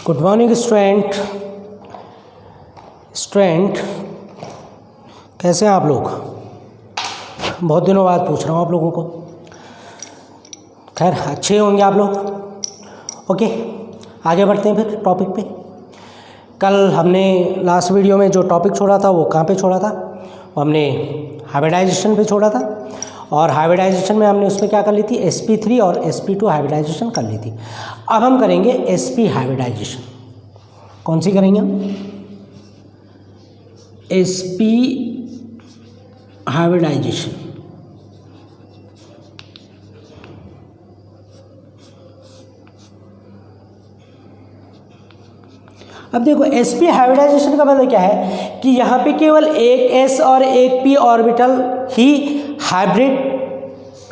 Good morning student. कैसे हैं आप लोग? बहुत दिनों बाद पूछ रहा हूँ आप लोगों को। खैर अच्छे होंगे आप लोग। ओके, आगे बढ़ते हैं फिर टॉपिक पे। कल हमने लास्ट वीडियो में जो टॉपिक छोड़ा था वो कहाँ पे छोड़ा था? वो हमने हाइब्रिडाइजेशन पे छोड़ा था। और हाइब्रिडाइजेशन में हमने उसमें क्या कर ली थी? sp3 और sp2 हाइब्रिडाइजेशन कर ली थी। अब हम करेंगे sp हाइब्रिडाइजेशन। कौन सी करेंगे हम? sp hybridization. अब देखो sp हाइब्रिडाइजेशन का मतलब क्या है कि यहाँ पे केवल एक s और एक p ऑर्बिटल ही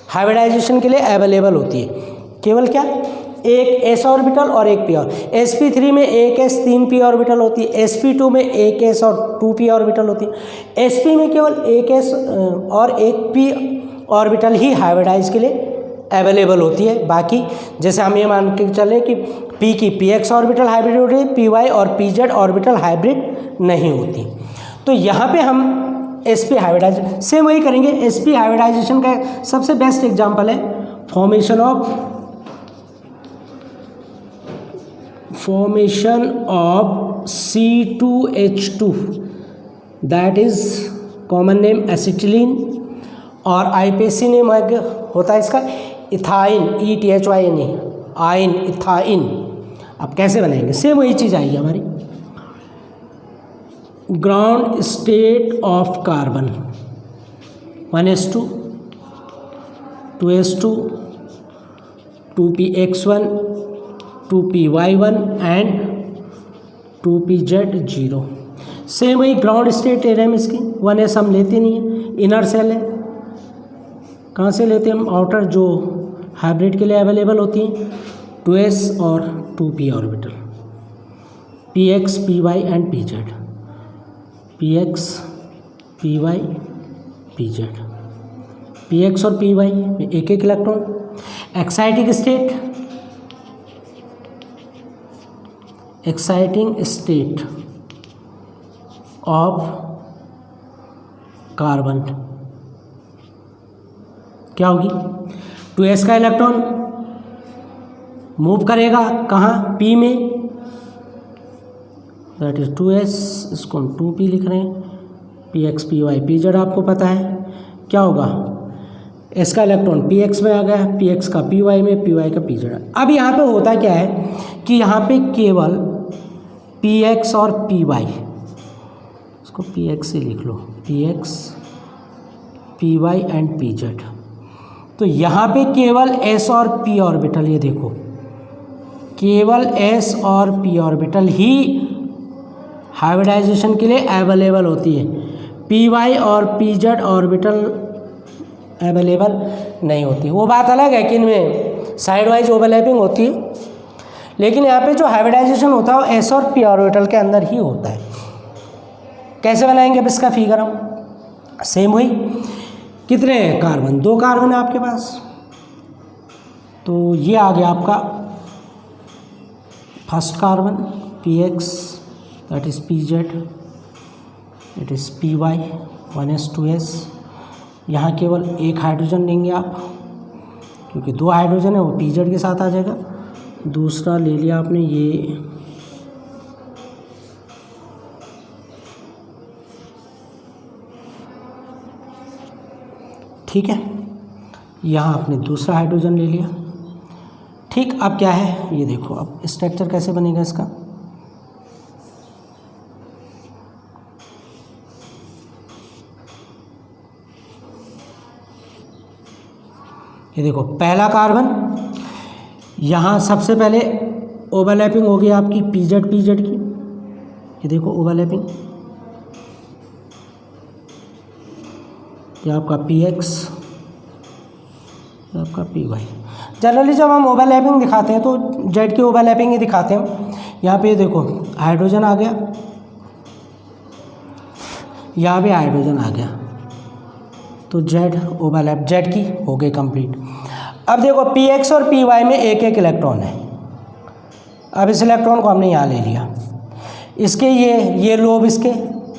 हाइब्रिडाइजेशन के लिए अवेलेबल होती है। केवल क्या? एक s ऑर्बिटल और एक p और sp3 में एक s 3 p ऑर्बिटल होती है। sp2 में एक s और 2 p ऑर्बिटल होती है। sp में केवल एक s और एक p ऑर्बिटल ही हाइब्रिडाइज के लिए अवेलेबल होती है। बाकी जैसे हम ये मान के चलें कि p की px ऑर्बिटल हाइब्रिड होती है, py और pz ऑर्बिटल हाइब्रिड नहीं होती। तो यहाँ पे हम sp हाइब्रिडाइजेशन सेम वही करेंगे। sp हाइब्रिडाइजेशन का सबसे बेस्ट एग्जांपल है formation of C2H2, that is common name acetylene, और आईपीसी नेम होता है इसका इथाइन, ETHYN, आइन, इथाइन। अब कैसे बनाएंगे? सेम वही चीज़ आएगी हमारी। Ground state of carbon 1s2 2s2 2px1 2py1 and 2pz0। Same वही ग्राउंड स्टेट एरिया में इसकी 1s हम लेते नहीं है, इनर सेल है। कहाँ से लेते हैं हम? आउटर जो हाइब्रिड के लिए अवेलेबल होती हैं 2s और 2p orbital, px py and pz, px py pz, px और py में एक एक electron. Exciting state of carbon क्या होगी? 2s का इलेक्ट्रॉन मूव करेगा कहाँ? p में, दैट इज 2s, इसको हम 2p लिख रहे हैं। px py pz आपको पता है क्या होगा? s का इलेक्ट्रॉन px में आ गया, px का py में, py का pz। अब यहाँ पे होता क्या है कि यहाँ पे केवल px और py, इसको px से लिख लो, px py एंड pz। तो यहाँ पे केवल s और p ऑर्बिटल, ये देखो केवल s और p ऑर्बिटल ही हाइब्रिडाइजेशन के लिए अवेलेबल होती है। py और pz ऑर्बिटल अवेलेबल नहीं होती। वो बात अलग है कि इनमें साइड वाइज ओवरलैपिंग होती है, लेकिन यहाँ पे जो हाइब्रिडाइजेशन होता है वो s और p ऑर्बिटल के अंदर ही होता है। कैसे बनाएंगे अब इसका फिगर हम? सेम वही। कितने कार्बन? 2 कार्बन है आपके पास। तो ये आ गया आपका first carbon px, that is pz, that is py 1s 2s। यहाँ केवल एक हाइड्रोजन लेंगे आप, क्योंकि 2 हाइड्रोजन है, वो pz के साथ आ जाएगा। दूसरा ले लिया आपने ये ठीक है, यहाँ आपने दूसरा हाइड्रोजन ले लिया। ठीक, अब क्या है ये देखो, अब स्ट्रक्चर कैसे बनेगा इसका? ये देखो पहला कार्बन, यहाँ सबसे पहले ओवरलैपिंग होगी आपकी pz की। ये देखो ओवरलैपिंग, ये आपका px, ये आपका py। जनरली जब हम ओवरलैपिंग दिखाते हैं तो z की ओवरलैपिंग ही दिखाते हैं। यहाँ पे देखो हाइड्रोजन आ गया, यहाँ भी हाइड्रोजन आ गया, तो z ओवरलैप z की हो गई कंप्लीट। अब देखो px और py में एक एक इलेक्ट्रॉन है। अब इस इलेक्ट्रॉन को हमने यहाँ ले लिया, इसके ये लोब इसके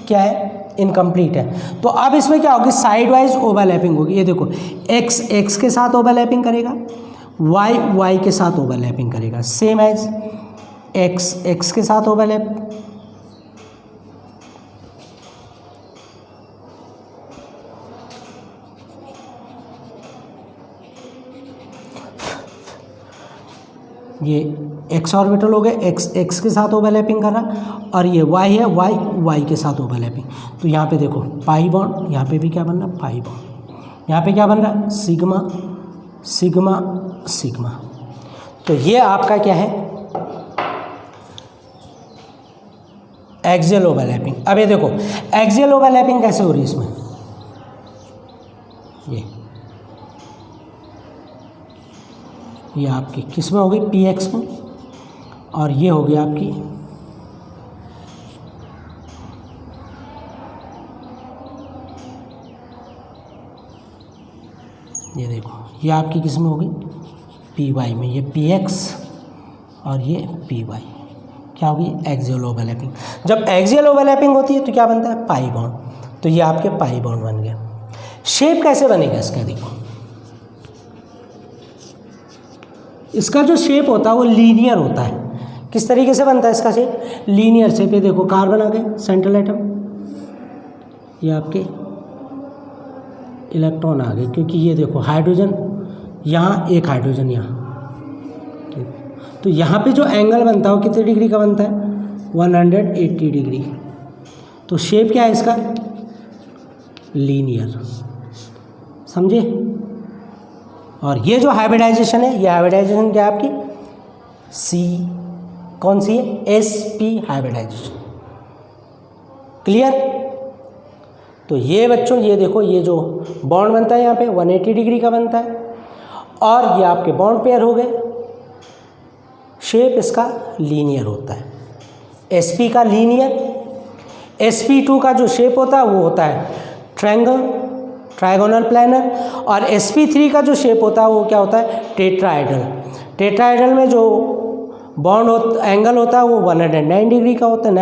क्या है, इनकम्प्लीट है। तो अब इसमें क्या होगी, साइड वाइज ओवरलैपिंग होगी। ये देखो एक्स एक्स के साथ ओवरलैपिंग करेगा, वाई वाई के साथ ओवरलैपिंग करेगा, सेम एज एक्स एक्स के साथ ओवरलैप। ये एक्स ऑर्बिटल हो गए, एक्स एक्स के साथ ओवरलैपिंग कर रहा, और ये वाई है, वाई वाई के साथ ओवरलैपिंग। तो यहाँ पे देखो पाई बॉन्ड, यहाँ पे भी क्या बन रहा है, पाई बॉन्ड, यहाँ पे क्या बन रहा है, सिग्मा सिग्मा सिग्मा। तो ये आपका क्या है, एक्सियल ओवरलैपिंग। अब ये देखो एक्सियल ओवरलैपिंग कैसे हो रही है इसमें, ये आपकी किस में होगी, पी एक्स में, और ये होगी आपकी ये देखो, ये आपकी किस में होगी, पी वाई में। ये पी एक्स और ये पी वाई क्या होगी, एक्सियल ओवरलैपिंग। जब एक्सियल ओवरलैपिंग होती है तो क्या बनता है, पाई बॉन्ड। तो ये आपके पाई बॉन्ड बन गया। शेप कैसे बनेगा इसका, देखो इसका जो शेप होता है वो लीनियर होता है। किस तरीके से बनता है इसका शेप, लीनियर शेप। ये देखो कार्बन आ गए, सेंट्रल एटम, ये आपके इलेक्ट्रॉन आ गए, क्योंकि ये देखो हाइड्रोजन यहाँ, एक हाइड्रोजन यहाँ। तो यहाँ पे जो एंगल बनता है वो कितने डिग्री का बनता है, 180 डिग्री। तो शेप क्या है इसका, लीनियर, समझे। और ये जो हाइब्रिडाइजेशन है, ये हाइब्रिडाइजेशन क्या है आपकी, सी कौन सी है, sp हाइब्रिडाइजेशन। क्लियर। तो ये बच्चों ये देखो, ये जो बॉन्ड बनता है यहाँ पे 180 डिग्री का बनता है, और ये आपके बॉन्ड पेयर हो गए। शेप इसका लीनियर होता है, sp का लीनियर। sp2 का जो शेप होता है वो होता है ट्रायंगल, ट्रायगोनल प्लानर। और sp3 का जो शेप होता है वो क्या होता है, टेट्राहेड्रल। टेट्राहेड्रल में जो बॉन्ड एंगल होता है वो 109 डिग्री का होता है,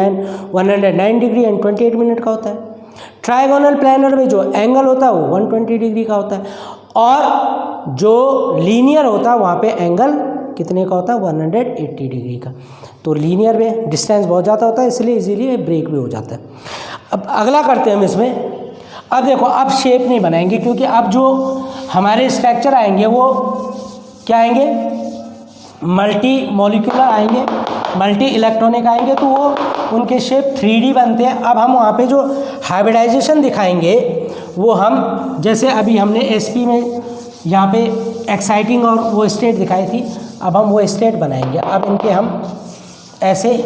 109 डिग्री एंड 28 मिनट का होता है। ट्रायगोनल प्लानर में जो एंगल होता है वो 120 डिग्री का होता है, और जो लीनियर होता है वहाँ पे एंगल कितने का होता है, 180 डिग्री का। तो लीनियर में डिस्टेंस बहुत ज़्यादा होता है, इसलिए इजीली ब्रेक भी हो जाता है। अब अगला करते हैं हम इसमें। अब देखो, अब शेप नहीं बनाएंगे, क्योंकि अब जो हमारे स्ट्रक्चर आएंगे वो क्या आएंगे, मल्टी मॉलिक्यूलर आएंगे, मल्टी इलेक्ट्रॉनिक आएंगे, तो वो उनके शेप 3D बनते हैं। अब हम वहाँ पे जो हाइब्रिडाइजेशन दिखाएंगे वो हम, जैसे अभी हमने sp में यहाँ पे एक्साइटिंग और वो स्टेट दिखाई थी, अब हम वो स्टेट बनाएंगे। अब इनके हम ऐसे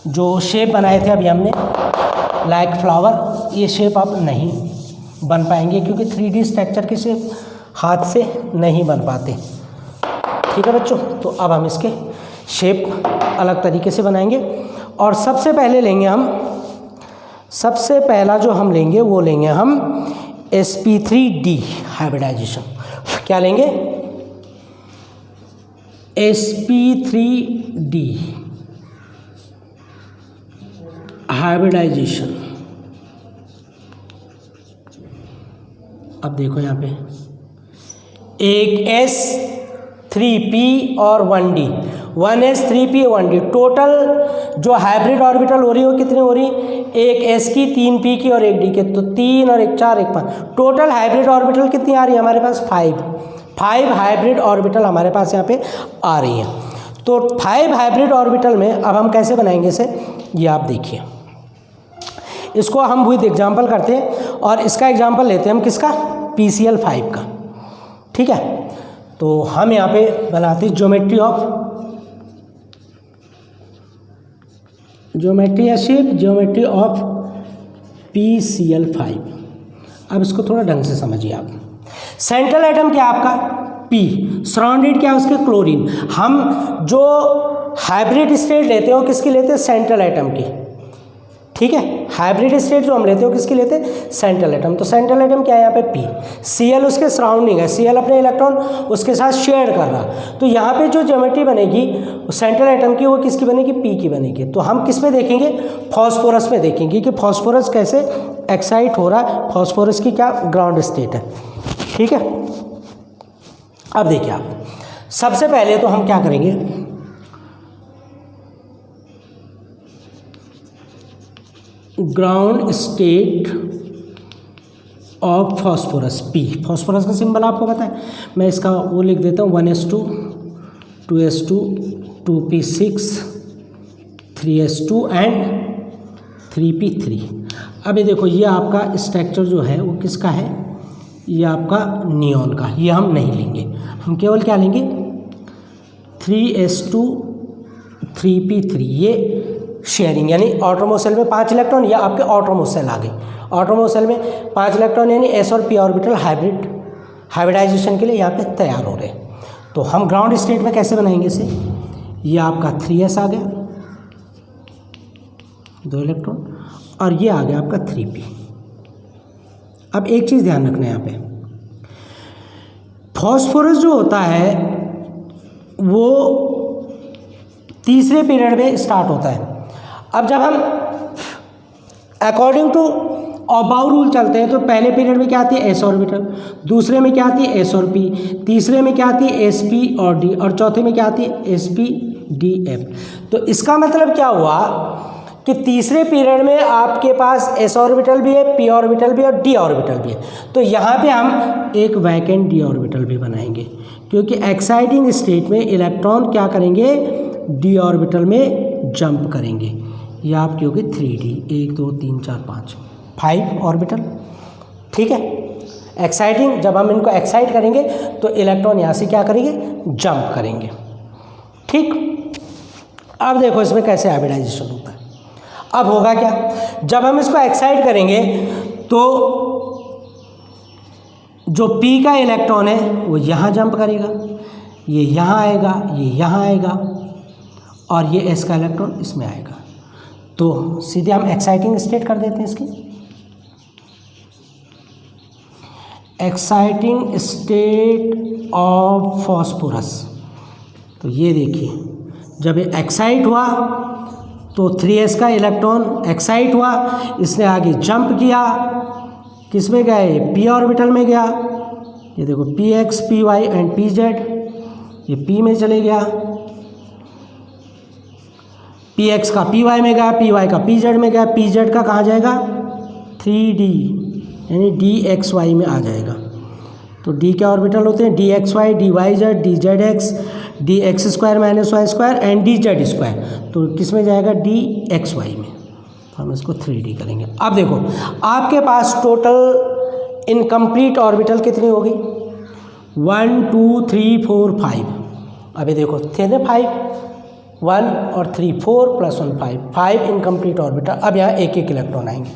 जो शेप बनाए थे अभी हमने, लाइक फ्लावर, ये शेप अब नहीं बन पाएंगे, क्योंकि 3D स्ट्रक्चर के शेप हाथ से नहीं बन पाते। ठीक है बच्चों। तो अब हम इसके शेप अलग तरीके से बनाएंगे, और सबसे पहले लेंगे हम, सबसे पहला जो हम लेंगे वो लेंगे हम sp3d हाइब्रिडाइजेशन। क्या लेंगे, sp3d हाइब्रिडाइजेशन। अब देखो यहाँ पे एक s3p और 1d, 1s3p 1d, टोटल जो हाइब्रिड ऑर्बिटल हो रही है वो कितनी हो रही है, एक s की, 3p की और 1d के। तो 3 और 1 4 1 5, टोटल हाइब्रिड ऑर्बिटल कितनी आ रही है हमारे पास, 5 हाइब्रिड ऑर्बिटल हमारे पास यहाँ पे आ रही है। तो 5 हाइब्रिड ऑर्बिटल में अब हम कैसे बनाएंगे इसे, ये आप देखिए। इसको हम विद एग्जाम्पल करते हैं, और इसका एग्जाम्पल लेते हैं हम किसका, PCl5 का। ठीक है। तो हम यहाँ पे बनाते हैं ज्योमेट्री या शेप, ज्योमेट्री ऑफ PCl5। अब इसको थोड़ा ढंग से समझिए आप। सेंट्रल एटम क्या आपका, P, सराउंडेड क्या है उसके, क्लोरीन। हम जो हाइब्रिड स्टेट लेते हैं वो किसकी लेते हैं, सेंट्रल एटम की। ठीक है। हाइब्रिड स्टेट जो हम लेते हो किसकी लेते हैं, सेंट्रल एटम। तो सेंट्रल एटम क्या है यहाँ पे पी, Cl उसके सराउंडिंग है, Cl अपने इलेक्ट्रॉन उसके साथ शेयर कर रहा, तो यहाँ पे जो ज्योमेट्री बनेगी सेंट्रल एटम की वो किसकी बनेगी, पी की बनेगी। तो हम किस में देखेंगे, फॉस्फोरस में देखेंगे कि फॉस्फोरस कैसे एक्साइट हो रहा है, फॉस्फोरस की क्या ग्राउंड स्टेट है। ठीक है, अब देखिए आप, सबसे पहले तो हम क्या करेंगे, ground state of phosphorus P. Phosphorus का सिंबल आपको पता है, मैं इसका वो लिख देता हूँ 1s2 2s2 2p6 3s2 and 3p3। अब ये देखो, ये आपका स्ट्रक्चर जो है वो किसका है, ये आपका नियॉन का, ये हम नहीं लेंगे, हम केवल क्या लेंगे 3s2 3p3, ये शेयरिंग यानी ऑटोमोस सेल में 5 इलेक्ट्रॉन, या आपके ऑटोमोस सेल आ गए, ऑटोमोस सेल में 5 इलेक्ट्रॉन यानी s और p ऑर्बिटल हाइब्रिडाइजेशन के लिए यहाँ पे तैयार हो रहे हैं। तो हम ग्राउंड स्टेट में कैसे बनाएंगे इसे, ये आपका 3s आ गया 2 इलेक्ट्रॉन, और ये आ गया आपका 3p। अब एक चीज़ ध्यान रखना है यहाँ पे, फॉस्फोरस जो होता है वो तीसरे पीरियड में स्टार्ट होता है। अब जब हम अकॉर्डिंग टू ऑबाउ रूल चलते हैं तो पहले पीरियड में क्या आती है s ऑर्बिटल, दूसरे में क्या आती है s और p, तीसरे में क्या आती है sp और d, और चौथे में क्या आती है sp d f। तो इसका मतलब क्या हुआ कि तीसरे पीरियड में आपके पास s ऑर्बिटल भी है, p ऑर्बिटल भी है और d ऑर्बिटल भी है। तो यहाँ पे हम एक वैकेंट d ऑर्बिटल भी बनाएंगे, क्योंकि एक्साइटिंग स्टेट में इलेक्ट्रॉन क्या करेंगे, d ऑर्बिटल में जंप करेंगे। ये आपकी होगी 3d 1 2 3 4 5 ऑर्बिटल। ठीक है, एक्साइटिंग, जब हम इनको एक्साइट करेंगे तो इलेक्ट्रॉन यहाँ से क्या करेंगे, जंप करेंगे। ठीक, अब देखो इसमें कैसे हाइब्रिडाइजेशन होता है। अब होगा क्या, जब हम इसको एक्साइट करेंगे तो जो p का इलेक्ट्रॉन है वो यहाँ जंप करेगा, ये यहाँ आएगा, ये यहाँ आएगा, और ये s का इलेक्ट्रॉन इसमें आएगा। तो सीधे हम एक्साइटिंग स्टेट कर देते हैं इसकी, एक्साइटिंग स्टेट ऑफ फॉस्फोरस। तो ये देखिए, जब ये एक्साइट हुआ तो 3s का इलेक्ट्रॉन एक्साइट हुआ, इसने आगे जंप किया, किस में गया, ये p ऑर्बिटल में गया, ये देखो px py एंड pz, ये p में चले गया, px का py में गया, py का pz में गया, pz का कहाँ जाएगा 3d यानी dxy में आ जाएगा। तो d के ऑर्बिटल होते हैं dxy dyz dzx dx square minus y square and dz square, तो किस में जाएगा dxy में। तो हम इसको 3d करेंगे। अब देखो आपके पास टोटल इनकम्प्लीट ऑर्बिटल कितनी होगी, 1 2 3 4 5। अभी देखो थे ना 5 1 और 3 4 प्लस 1 5 इनकम्प्लीट ऑर्बिटल। अब यहाँ एक एक इलेक्ट्रॉन आएंगे,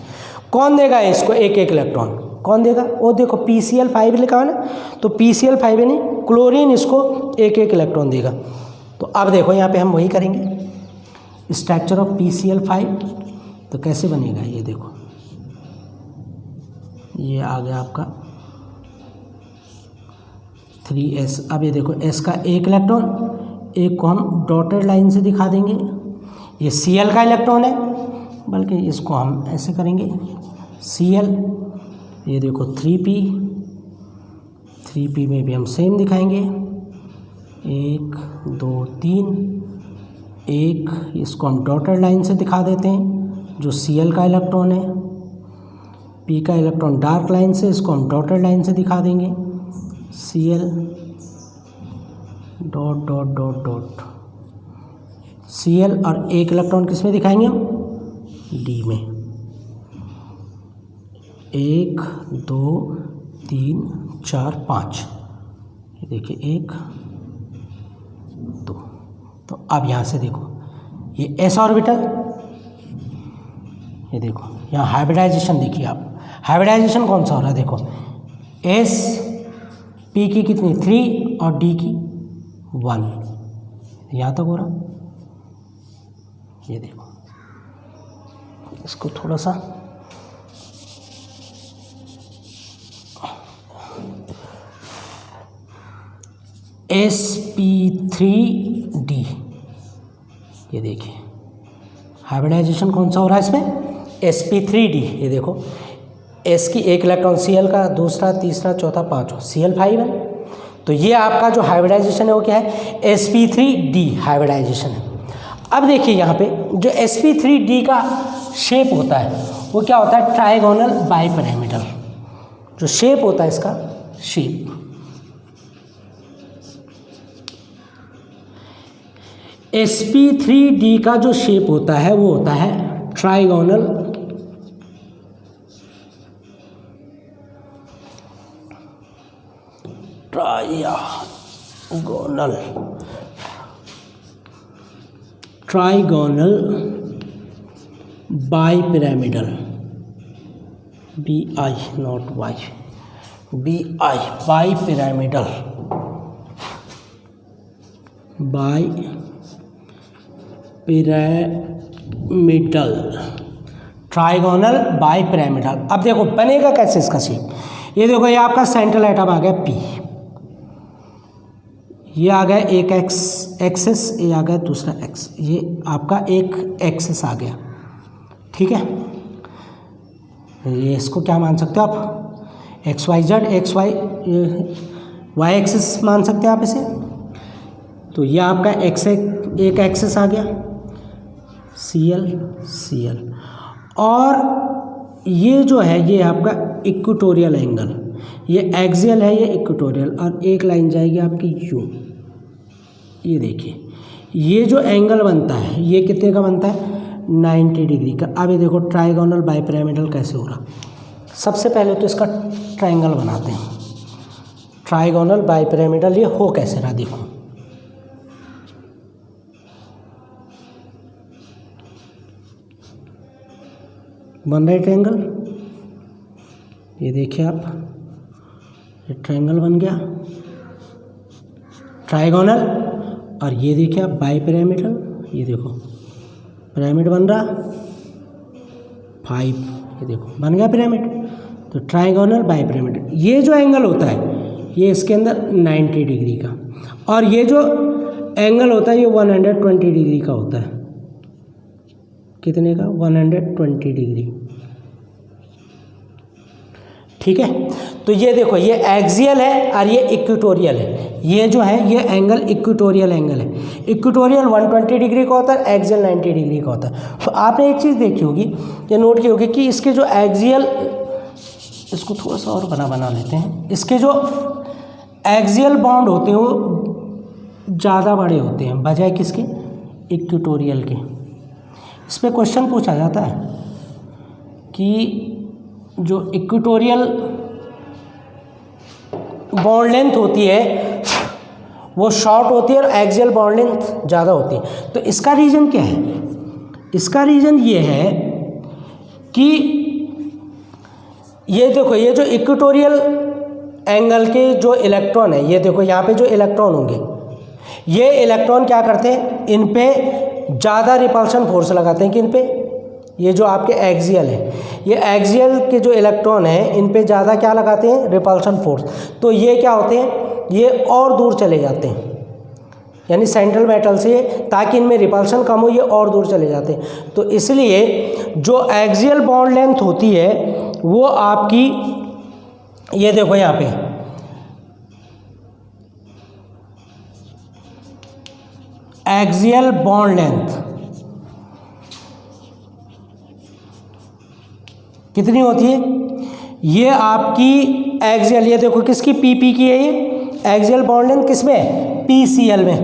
कौन देगा इसको एक एक इलेक्ट्रॉन, कौन देगा, वो देखो PCl5 लिखा है ना, तो PCl5 यानी क्लोरीन इसको एक एक इलेक्ट्रॉन देगा। तो अब देखो यहाँ पे हम वही करेंगे, स्ट्रक्चर ऑफ PCl5। तो कैसे बनेगा, ये देखो, ये आ गया आपका 3s। अब ये देखो s का एक इलेक्ट्रॉन, एक को हम डॉटेड लाइन से दिखा देंगे, ये Cl का इलेक्ट्रॉन है, बल्कि इसको हम ऐसे करेंगे Cl। ये देखो 3p में भी हम सेम दिखाएंगे, 1 2 3, एक इसको हम डॉटेड लाइन से दिखा देते हैं जो Cl का इलेक्ट्रॉन है, p का इलेक्ट्रॉन डार्क लाइन से, इसको हम डॉटेड लाइन से दिखा देंगे Cl dot dot dot dot Cl, और एक इलेक्ट्रॉन किस में दिखाएंगे हम d में, 1 2 3 4 5, ये देखिए 1 2। तो अब यहाँ से देखो ये s ऑर्बिटल, ये देखो यहाँ हाइब्रिडाइजेशन देखिए आप, हाइब्रिडाइजेशन कौन सा हो रहा है, देखो s p की कितनी 3 और d की 1, यहाँ तक हो रहा, ये देखो इसको थोड़ा सा sp3d, ये देखिए हाइब्रिडाइजेशन कौन सा हो रहा है इसमें, sp3d। ये देखो s की एक इलेक्ट्रॉन Cl का, दूसरा, तीसरा, चौथा, पांचवा Cl5 है। तो ये आपका जो हाइब्रिडाइजेशन है वो क्या है, sp3d हाइब्रिडाइजेशन है। अब देखिए यहाँ पे जो sp3d का शेप होता है वो क्या होता है, ट्राइगोनल बाइपिरामिडल। जो शेप होता है इसका शेप, sp3d का जो शेप होता है वो होता है trigonal trigonal bipyramidal, BI not Y, BI bipyramidal, bipyramidal, trigonal bipyramidal. अब देखो बनेगा कैसे इसका शेप, ये देखो ये आपका सेंट्रल एटम आ गया P, ये आ गया एक एक्सिस, ये आ गया दूसरा एक्स, ये आपका एक एक्सिस आ गया, ठीक है। ये इसको क्या मान सकते हो आप, XYZ, XY, Y एक्सिस मान सकते हैं आप इसे। तो ये आपका एक एक्सिस आ गया Cl, और ये जो है ये आपका इक्वेटोरियल एंगल, ये एक्सियल है, ये इक्वेटोरियल, और एक लाइन जाएगी आपकी U। ये देखिए ये जो एंगल बनता है ये कितने का बनता है, 90 डिग्री का। अब ये देखो ट्राइगोनल बाइपिरामिडल कैसे हो रहा। सबसे पहले तो इसका ट्रायंगल बनाते हैं, ट्राइगोनल बाइपिरामिडल ये हो कैसे रहा, देखो बन रहा है ट्रायंगल। ये देखिए आप, ये ट्रायंगल बन गया ट्राइगोनल, और ये देखिए आप बाइपिरामिडल, ये देखो पिरामिड बन रहा 5, ये देखो बन गया पिरामिड। तो ट्राइगोनल बाइपिरामिड, ये जो एंगल होता है ये इसके अंदर 90 डिग्री का, और ये जो एंगल होता है ये 120 डिग्री का होता है। कितने का, 120 डिग्री, ठीक है। तो ये देखो ये एक्सियल है और ये इक्वेटोरियल है, ये जो है ये एंगल इक्वेटोरियल एंगल है। इक्वेटोरियल 120 डिग्री का होता है, एक्सियल 90 डिग्री का होता है। तो आपने एक चीज़ देखी होगी या नोट की होगी कि इसके जो एक्सियल, इसको थोड़ा सा और बना लेते हैं, इसके जो एक्सियल बॉन्ड होते हैं वो ज़्यादा बड़े होते हैं बजाय किसके, इक्वेटोरियल के। इस पर क्वेश्चन पूछा जाता है कि जो इक्वेटोरियल बॉन्ड लेंथ होती है वो शॉर्ट होती है और एक्सियल बॉन्ड लेंथ ज़्यादा होती है। तो इसका रीज़न क्या है, इसका रीज़न ये है कि ये देखो ये जो इक्वेटोरियल एंगल के जो इलेक्ट्रॉन है, ये देखो यहाँ पे जो इलेक्ट्रॉन होंगे, ये इलेक्ट्रॉन क्या करते हैं, इन पे ज़्यादा रिपल्शन फोर्स लगाते हैं। किन पे, ये जो आपके एक्सियल है, ये एक्सियल के जो इलेक्ट्रॉन है इन पे ज़्यादा क्या लगाते हैं, रिपल्शन फोर्स। तो ये क्या होते हैं, ये और दूर चले जाते हैं, यानी सेंट्रल मेटल से, ताकि इनमें रिपल्शन कम हो, ये और दूर चले जाते हैं। तो इसलिए जो एक्सियल बॉन्ड लेंथ होती है वो आपकी, ये देखो यहाँ पे एक्सियल बॉन्ड लेंथ कितनी होती है, ये आपकी एक्सियल, ये देखो किसकी, PP की है, ये एक्सियल बॉन्ड लेंथ किसमें है, PCl में,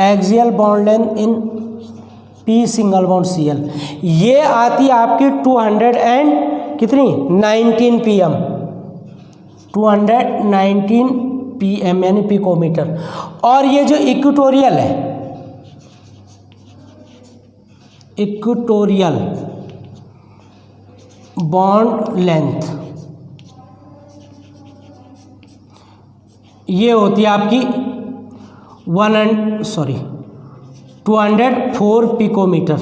axial bond length in P single bond Cl। ये आती आपकी 219 pm, 219 pm यानी पिकोमीटर। और ये जो इक्वेटोरियल है, इक्वेटोरियल बॉन्ड लेंथ, ये होती है आपकी 204 पिकोमीटर,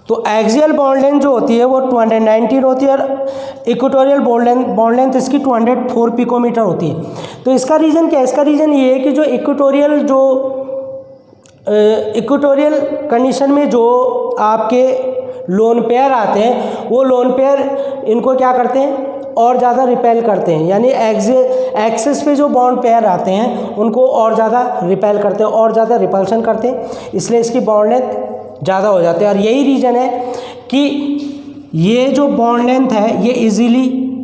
तो एक्सियल बॉन्ड लेंथ जो होती है वो 219 होती है और इक्वेटोरियल बॉन्ड लेंथ इसकी 204 पिकोमीटर होती है। तो इसका रीज़न क्या है? इसका रीज़न ये है कि जो इक्वेटोरियल कंडीशन में जो आपके लोन पेयर आते हैं, वो लोन पेयर इनको क्या करते हैं और ज़्यादा रिपेल करते हैं, यानी एक्सिस पे जो बॉन्ड पेयर आते हैं उनको और ज़्यादा रिपेल करते हैं और ज़्यादा रिपल्शन करते हैं, इसलिए इसकी बॉन्ड लेंथ ज़्यादा हो जाती है। और यही रीज़न है कि ये जो बॉन्ड लेंथ है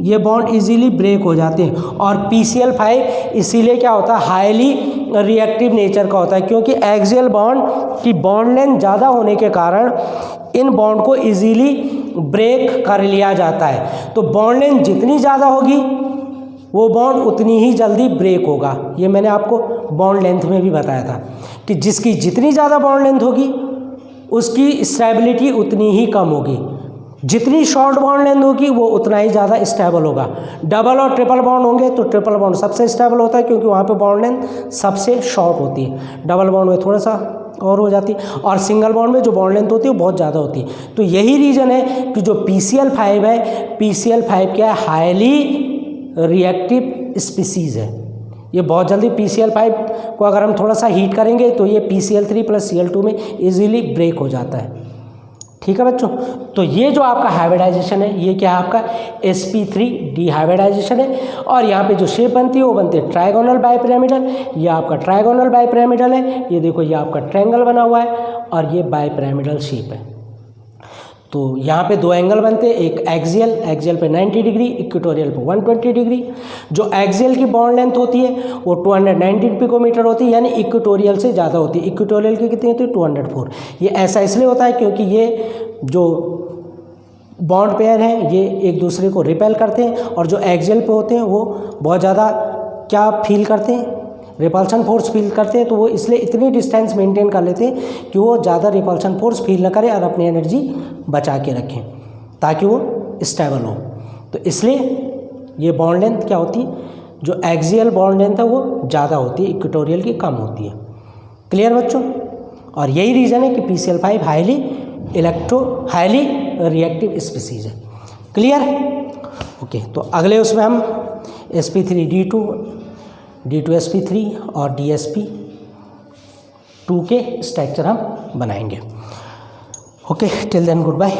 ये बॉन्ड इजीली ब्रेक हो जाते हैं। और PCl5 इसीलिए क्या होता है, हाईली रिएक्टिव नेचर का होता है, क्योंकि एक्सियल बॉन्ड की बॉन्ड लेंथ ज़्यादा होने के कारण इन बॉन्ड को इजीली ब्रेक कर लिया जाता है। तो बॉन्ड लेंथ जितनी ज़्यादा होगी वो बॉन्ड उतनी ही जल्दी ब्रेक होगा। ये मैंने आपको बॉन्ड लेंथ में भी बताया था कि जिसकी जितनी ज़्यादा बॉन्ड लेंथ होगी उसकी स्टेबिलिटी उतनी ही कम होगी, जितनी शॉर्ट बॉन्ड लेंथ होगी वो उतना ही ज़्यादा स्टेबल होगा। डबल और ट्रिपल बॉन्ड होंगे तो ट्रिपल बॉन्ड सबसे स्टेबल होता है, क्योंकि वहाँ पे बॉन्ड लेंथ सबसे शॉर्ट होती है, डबल बॉन्ड में थोड़ा सा और हो जाती है, और सिंगल बॉन्ड में जो बॉन्ड लेंथ होती है वो बहुत ज़्यादा होती है। तो यही रीज़न है कि जो PCl5 है, PCl5 क्या है, हाईली रिएक्टिव स्पीसीज़ है। ये बहुत जल्दी PCl5 को अगर हम थोड़ा सा हीट करेंगे तो ये PCl3 + Cl2 में इजीली ब्रेक हो जाता है। ठीक है बच्चों, तो ये जो आपका हाइब्रिडाइजेशन है ये क्या है, आपका sp3 डिहाइब्रिडाइजेशन है। और यहाँ पे जो शेप बनती है वो बनती है ट्राइगोनल बाइपिरामिडल। ये आपका ट्राइगोनल बाइपिरामिडल है, ये देखो ये आपका ट्रायंगल बना हुआ है और ये बाइपिरामिडल शेप है। तो यहाँ पे दो एंगल बनते हैं, एक एक्सियल पे 90 डिग्री, इक्वेटोरियल पे 120 डिग्री। जो एक्सियल की बॉन्ड लेंथ होती है वो 219 पिकोमीटर होती है, यानी इक्वेटोरियल से ज़्यादा होती है। इक्वेटोरियल की कितनी होती है, 204। ये ऐसा इसलिए होता है क्योंकि ये जो बॉन्ड पेयर हैं ये एक दूसरे को रिपेल करते हैं, और जो एक्सियल पे होते हैं वो बहुत ज़्यादा क्या फील करते हैं, रिपल्शन फोर्स फील करते हैं। तो वो इसलिए इतनी डिस्टेंस मेंटेन कर लेते हैं कि वो ज़्यादा रिपल्शन फोर्स फील न करें और अपनी एनर्जी बचा के रखें ताकि वो स्टेबल हो। तो इसलिए ये बॉन्ड लेंथ क्या होती है, जो एक्सियल बॉन्ड लेंथ है वो ज़्यादा होती है, इक्वेटोरियल की कम होती है। क्लियर बच्चों? और यही रीज़न है कि PCl5 हाईली रिएक्टिव स्पीसीज है। क्लियर? ओके, तो अगले उसमें हम sp3d2 d2sp3 और dsp2 के स्ट्रक्चर हम बनाएंगे। Okay, till then good bye.